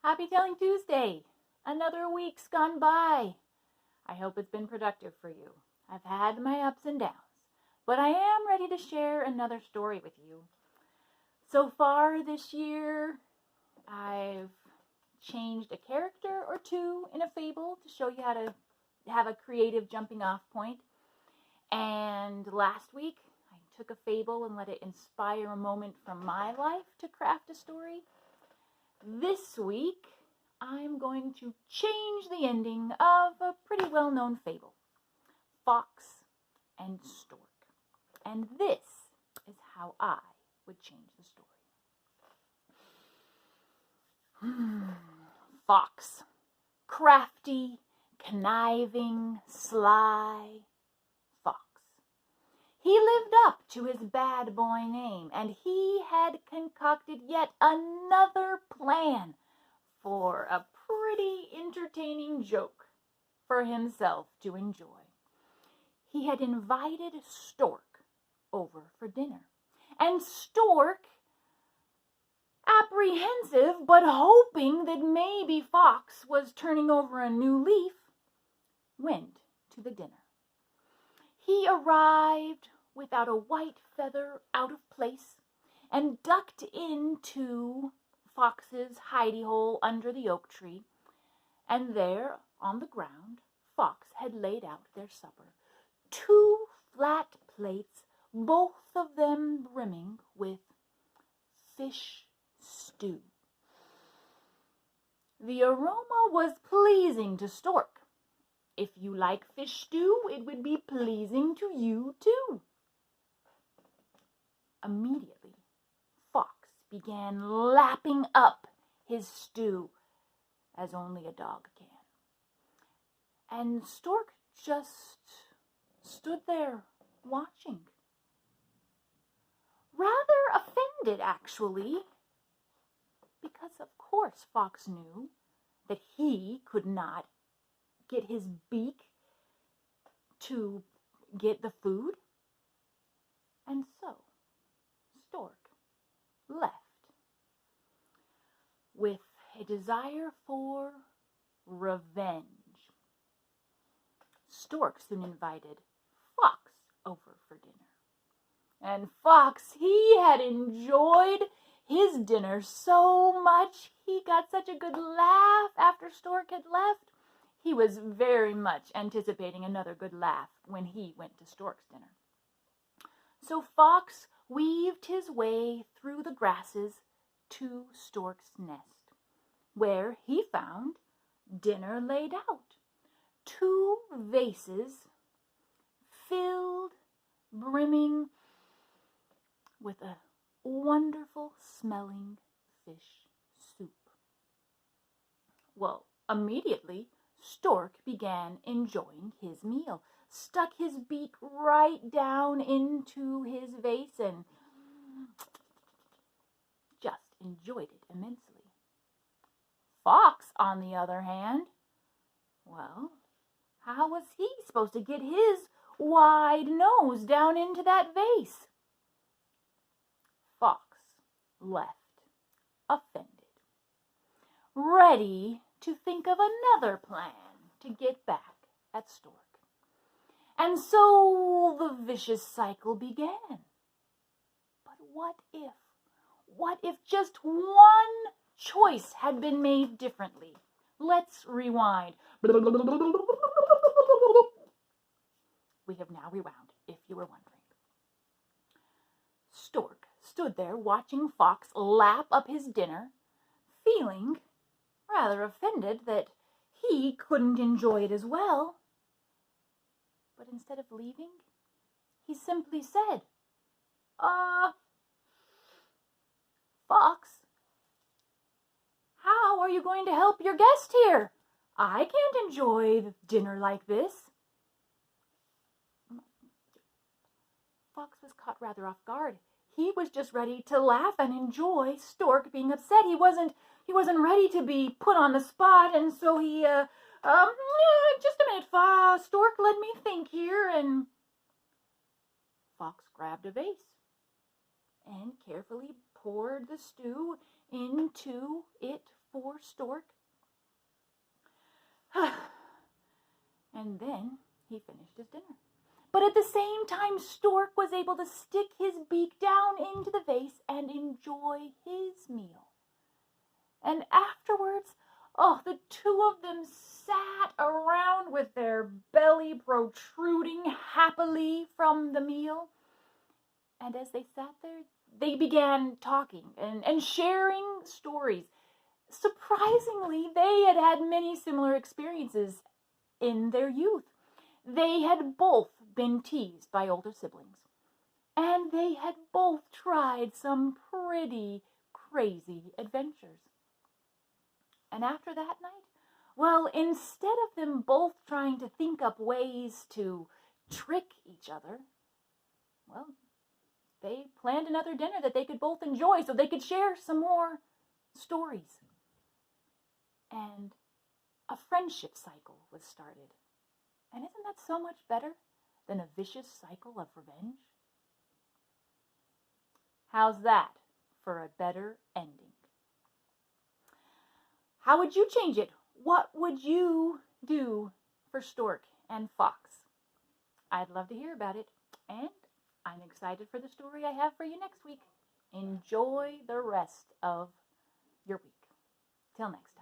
Happy Telling Tuesday! Another week's gone by. I hope it's been productive for you. I've had my ups and downs, but I am ready to share another story with you. So far this year, I've changed a character or two in a fable to show you how to have a creative jumping off point. And last week, I took a fable and let it inspire a moment from my life to craft a story. This week, I'm going to change the ending of a pretty well-known fable, Fox and Stork. And this is how I would change the story. Fox, crafty, conniving, sly Fox. He lived up to his bad boy name, and he had concocted yet another plan for a pretty entertaining joke for himself to enjoy. He had invited Stork over for dinner, and Stork, apprehensive but hoping that maybe Fox was turning over a new leaf, went to the dinner. He arrived without a white feather out of place and ducked into Fox's hidey hole under the oak tree, and there on the ground Fox had laid out their supper, 2 flat plates, both of them brimming with fish stew. The aroma was pleasing to Stork. If you like fish stew, it would be pleasing to you too. Immediately, Fox began lapping up his stew as only a dog can. And Stork just stood there watching. Rather offended, actually, because of course Fox knew that he could not get his beak to get the food. And so Stork left with a desire for revenge. Stork soon invited Fox over for dinner. And Fox, he had enjoyed his dinner so much. He got such a good laugh after Stork had left. He was very much anticipating another good laugh when he went to Stork's dinner. So Fox weaved his way through the grasses to Stork's nest, where he found dinner laid out. 2 vases filled, brimming with a wonderful smelling fish soup. Well, immediately Stork began enjoying his meal, stuck his beak right down into his vase and just enjoyed it immensely. Fox, on the other hand, well, how was he supposed to get his wide nose down into that vase? Fox left, offended, ready to think of another plan to get back at Stork. And so the vicious cycle began. But what if just one choice had been made differently? Let's rewind. We have now rewound, if you were wondering. Stork stood there watching Fox lap up his dinner, feeling rather offended that he couldn't enjoy it as well. But instead of leaving, he simply said, Fox, how are you going to help your guest here? I can't enjoy dinner like this. Fox was caught rather off guard. He was just ready to laugh and enjoy Stork being upset. He wasn't ready to be put on the spot, and so he, just a minute, Stork, let me think here, and Fox grabbed a vase and carefully poured the stew into it for poor Stork. And then he finished his dinner. But at the same time, Stork was able to stick his beak down into the vase and enjoy his meal. And afterwards, the two of them sat around with their belly protruding happily from the meal. And as they sat there, they began talking and sharing stories. Surprisingly, they had had many similar experiences in their youth. They had both been teased by older siblings, and they had both tried some pretty crazy adventures. And after that night, well, instead of them both trying to think up ways to trick each other, well, they planned another dinner that they could both enjoy so they could share some more stories. And a friendship cycle was started. And isn't that so much better than a vicious cycle of revenge? How's that for a better ending? How would you change it? What would you do for Stork and Fox? I'd love to hear about it, and I'm excited for the story I have for you next week. Enjoy the rest of your week. Till next time.